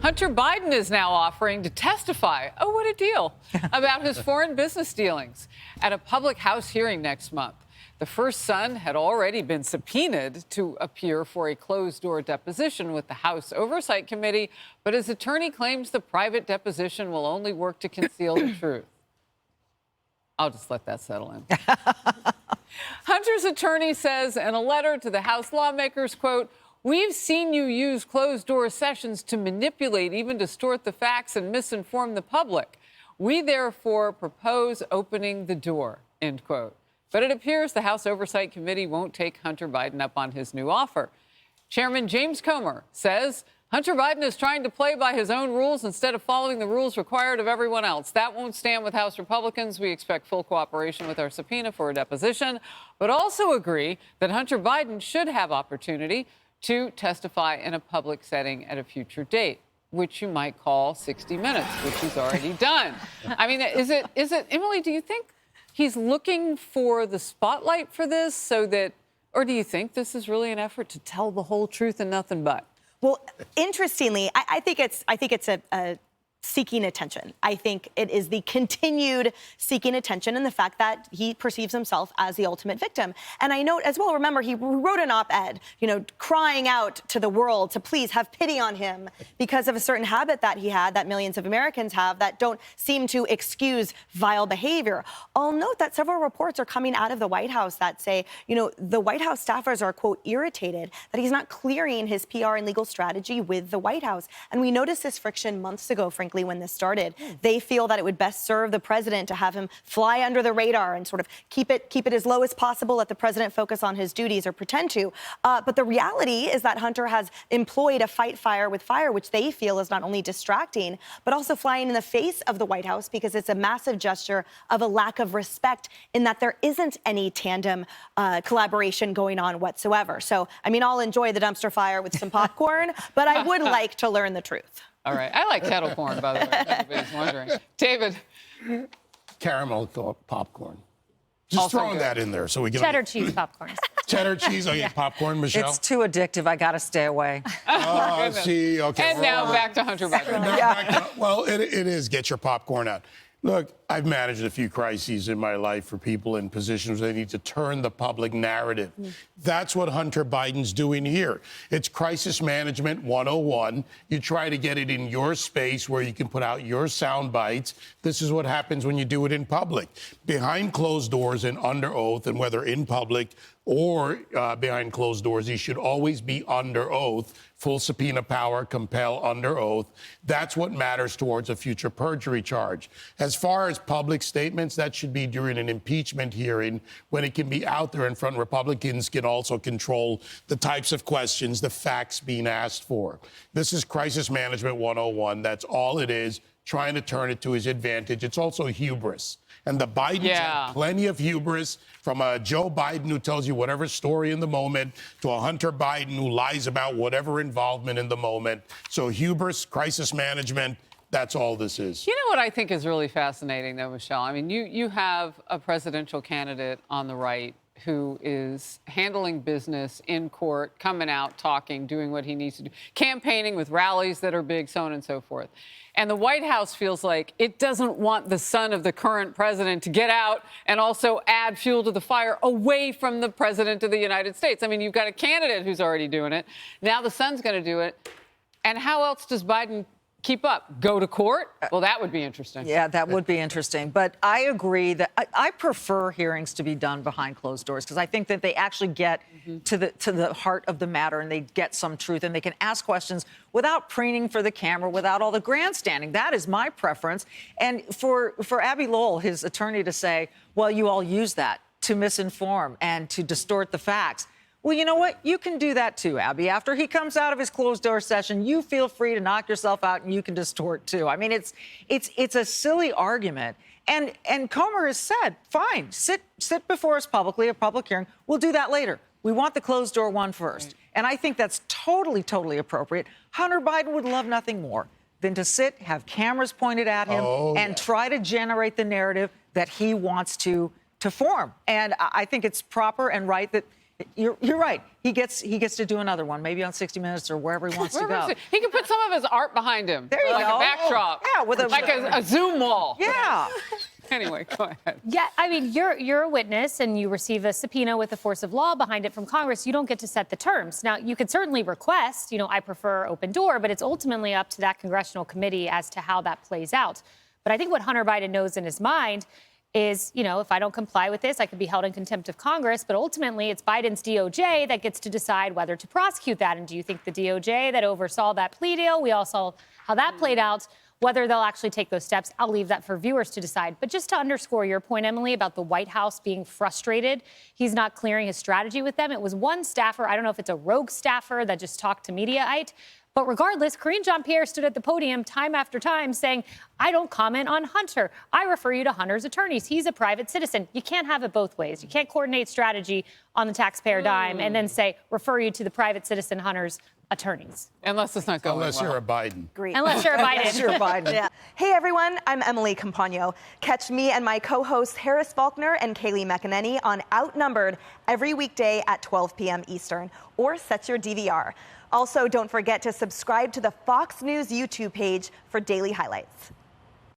Hunter Biden is now offering to testify, oh, what a deal, about his foreign business dealings at a public House hearing next month. The first son had already been subpoenaed to appear for a closed-door deposition with the House Oversight Committee, but his attorney claims the private deposition will only work to conceal the truth. I'll just let that settle in. Hunter's attorney says in a letter to the House lawmakers, quote, "We've seen you use closed-door sessions to manipulate, even distort the facts and misinform the public. We therefore propose opening the door," end quote. But it appears the House Oversight Committee won't take Hunter Biden up on his new offer. Chairman James Comer says Hunter Biden is trying to play by his own rules instead of following the rules required of everyone else. That won't stand with House Republicans. We expect full cooperation with our subpoena for a deposition, but also agree that Hunter Biden should have opportunity to testify in a public setting at a future date, which you might call 60 Minutes, which he's already done. I mean, is it, Emily, do you think he's looking for the spotlight for this so that, or do you think this is really an effort to tell the whole truth and nothing but? Well, interestingly, I think it's a seeking attention. I think it is the continued seeking attention and the fact that he perceives himself as the ultimate victim. And I note as well, remember, he wrote an op-ed, crying out to the world to please have pity on him because of a certain habit that he had that millions of Americans have that don't seem to excuse vile behavior. I'll note that several reports are coming out of the White House that say, the White House staffers are, quote, irritated that he's not clearing his PR and legal strategy with the White House. And we noticed this friction months ago, frankly, when this started. They feel that it would best serve the president to have him fly under the radar and sort of keep it as low as possible, let the president focus on his duties or pretend to. But the reality is that Hunter has employed a fight fire with fire, which they feel is not only distracting, but also flying in the face of the White House because it's a massive gesture of a lack of respect in that there isn't any tandem collaboration going on whatsoever. So, I mean, I'll enjoy the dumpster fire with some popcorn, but I would like to learn the truth. All right. I like kettle corn, by the way, if anybody's wondering. David. Caramel popcorn. Just Also throwing good. that in there so we get Cheddar cheese popcorn. cheddar cheese. Oh, yeah, popcorn, Michelle. It's too addictive. I got to stay away. Oh, see, okay. And now back to Hunter Biden. Well, it is. Get your popcorn out. Look, I've managed a few crises in my life for people in positions where they need to turn the public narrative. That's what Hunter Biden's doing here. It's crisis management 101. You try to get it in your space where you can put out your sound bites. This is what happens when you do it in public. Behind closed doors and under oath, and whether in public or behind closed doors, he should always be under oath, full subpoena power, compel under oath. That's what matters towards a future perjury charge. As far as public statements, that should be during an impeachment hearing when it can be out there in front. Republicans can also control the types of questions, the facts being asked for. This is crisis management 101. That's all it is, trying to turn it to his advantage. It's also hubris. And the Bidens have plenty of hubris, from a Joe Biden who tells you whatever story in the moment to a Hunter Biden who lies about whatever involvement in the moment. So hubris, crisis management, that's all this is. You know what I think is really fascinating, though, Michelle? I mean, you have a presidential candidate on the right who is handling business in court, coming out, talking, doing what he needs to do, campaigning with rallies that are big, so on and so forth. And the White House feels like it doesn't want the son of the current president to get out and also add fuel to the fire away from the president of the United States. I mean, you've got a candidate who's already doing it. Now the son's going to do it. And how else does Biden keep up? Go to court? Well, that would be interesting. Yeah, that would be interesting. But I agree that I prefer hearings to be done behind closed doors because I think that they actually get to the heart of the matter and they get some truth and they can ask questions without preening for the camera, without all the grandstanding. That is my preference. And for Abby Lowell, his attorney, to say, well, you all use that to misinform and to distort the facts. Well, you know what? You can do that too, Abby. After he comes out of his closed-door session, you feel free to knock yourself out and you can distort too. I mean, it's a silly argument. And Comer has said, fine, sit before us publicly, a public hearing. We'll do that later. We want the closed-door one first. Right. And I think that's totally, totally appropriate. Hunter Biden would love nothing more than to sit, have cameras pointed at him, and try to generate the narrative that he wants to form. And I think it's proper and right that You're right. He gets to do another one, maybe on 60 Minutes or wherever he wants to go. He can put some of his art behind him. There you like go. a backdrop. Yeah, with like a Zoom wall. Yeah. Anyway, go ahead. Yeah, I mean, you're a witness and you receive a subpoena with the force of law behind it from Congress. You don't get to set the terms. Now, you could certainly request, I prefer open door, but it's ultimately up to that congressional committee as to how that plays out. But I think what Hunter Biden knows in his mind is, if I don't comply with this, I could be held in contempt of Congress. But ultimately, it's Biden's DOJ that gets to decide whether to prosecute that. And do you think the DOJ that oversaw that plea deal, we all saw how that played out, whether they'll actually take those steps, I'll leave that for viewers to decide. But just to underscore your point, Emily, about the White House being frustrated, he's not clearing his strategy with them. It was one staffer, I don't know if it's a rogue staffer that just talked to Mediaite, but regardless, Karine Jean-Pierre stood at the podium time after time saying, I don't comment on Hunter. I refer you to Hunter's attorneys. He's a private citizen. You can't have it both ways. You can't coordinate strategy on the taxpayer dime and then say, refer you to the private citizen Hunter's attorneys. Unless it's not going Unless well. you're a Biden. Great. Unless you're a Biden. Unless you're Biden. Yeah. Hey, everyone. I'm Emily Compagno. Catch me and my co-hosts Harris Faulkner and Kayleigh McEnany on Outnumbered every weekday at 12 p.m. Eastern, or set your DVR. Also, don't forget to subscribe to the Fox News YouTube page for daily highlights.